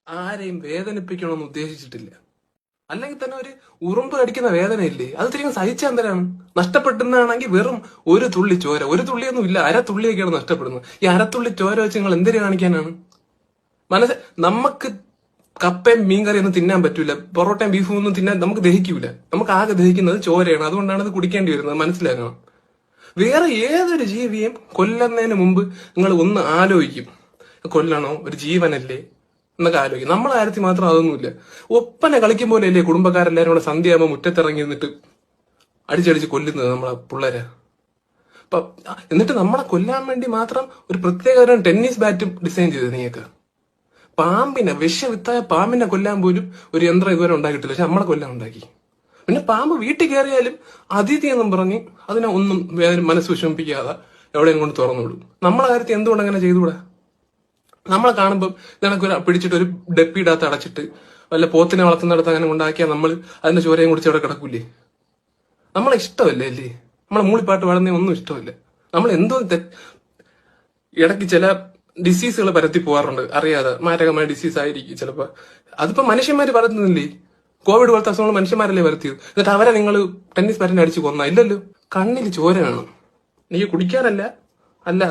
ആരെയും വേദനിപ്പിക്കണമെന്ന് ഉദ്ദേശിച്ചിട്ടില്ല. അല്ലെങ്കിൽ തന്നെ ഒരു ഉറുമ്പ് കടിക്കുന്ന വേദനയില്ലേ, അത് തിരികെ സഹിച്ചാൽ എന്തരാണ്? നഷ്ടപ്പെടുന്നതാണെങ്കിൽ വെറും ഒരു തുള്ളി ചോര, ഒരു തുള്ളിയൊന്നും ഇല്ല, അരത്തുള്ളിയൊക്കെയാണ് നഷ്ടപ്പെടുന്നത്. ഈ അരത്തുള്ളി ചോര വെച്ച് നിങ്ങൾ എന്തിനു കാണിക്കാനാണ്? നമുക്ക് കപ്പയും മീൻകറി ഒന്നും തിന്നാൻ പറ്റൂല, പൊറോട്ടയും ബീഫും ഒന്നും തിന്നാൻ നമുക്ക് ദഹിക്കൂല. നമുക്ക് ആകെ ദഹിക്കുന്നത് ചോരയാണ്. അതുകൊണ്ടാണ് അത് കുടിക്കേണ്ടി വരുന്നത്, മനസ്സിലാക്കണം. വേറെ ഏതൊരു ജീവിയും കൊല്ലുന്നതിന് മുമ്പ് നിങ്ങൾ ഒന്ന് ആലോചിക്കും, കൊല്ലണോ, ഒരു ജീവനല്ലേ എന്നൊക്കെ ആലോചിക്കും. നമ്മളെ കാര്യത്തിൽ മാത്രം അതൊന്നുമില്ല. ഒപ്പന കളിക്കും പോലെയല്ലേ കുടുംബക്കാരെല്ലാരും കൂടെ സന്ധ്യയാകുമ്പോൾ മുറ്റത്തിറങ്ങി നിന്നിട്ട് അടിച്ചടിച്ച് കൊല്ലുന്നത് നമ്മളെ പിള്ളേരെ. അപ്പൊ എന്നിട്ട് നമ്മളെ കൊല്ലാൻ വേണ്ടി മാത്രം ഒരു പ്രത്യേക ടെന്നീസ് ബാറ്റും ഡിസൈൻ ചെയ്തത് നീയൊക്കെ. പാമ്പിനെ, വിഷവിത്തായ പാമ്പിനെ കൊല്ലാൻ പോലും ഒരു യന്ത്രം ഇതുവരെ ഉണ്ടാക്കിയിട്ടില്ല, പക്ഷെ നമ്മളെ കൊല്ലാൻ ഉണ്ടാക്കി. പിന്നെ പാമ്പ് വീട്ടിൽ കയറിയാലും അതിഥി എന്നും പറഞ്ഞ് അതിനെ ഒന്നും മനസ്സ് വിഷമിപ്പിക്കാതെ എവിടെയും കൊണ്ട് തുറന്നു വിടും. നമ്മളെ കാര്യത്തിൽ എന്തുകൊണ്ട് അങ്ങനെ ചെയ്തുകൂടാ? നമ്മളെ കാണുമ്പോൾ നിനക്കൊരു പിടിച്ചിട്ട് ഒരു ഡപ്പിയിടാത്ത അടച്ചിട്ട് വല്ല പോത്തിനെ വളർത്തുന്നിടത്ത് അങ്ങനെ ഉണ്ടാക്കിയാൽ നമ്മൾ അതിന്റെ ചോരയും കുടിച്ച് അവിടെ കിടക്കൂലേ? നമ്മളെ ഇഷ്ടമല്ലേ അല്ലേ? നമ്മളെ മൂളിപ്പാട്ട് പാടുന്ന ഒന്നും ഇഷ്ടമല്ല. നമ്മൾ എന്തോ ഇടയ്ക്ക് ചില ഡിസീസുകൾ പരത്തി പോകാറുണ്ട് അറിയാതെ, മാരകമായ ഡിസീസ് ആയിരിക്കും ചിലപ്പോ. അതിപ്പോ മനുഷ്യന്മാര് പരത്തുന്നില്ലേ? കോവിഡ് പോലത്തെ അസുഖങ്ങൾ മനുഷ്യന്മാരല്ലേ വരുത്തിയത്? എന്നിട്ട് അവരെ നിങ്ങൾ ടെന്നീസ് ബാറ്റിനെ അടിച്ച് കൊന്ന? ഇല്ലല്ലോ. കണ്ണിൽ ചോര വേണം. നീ കുടിക്കാനല്ല, അല്ല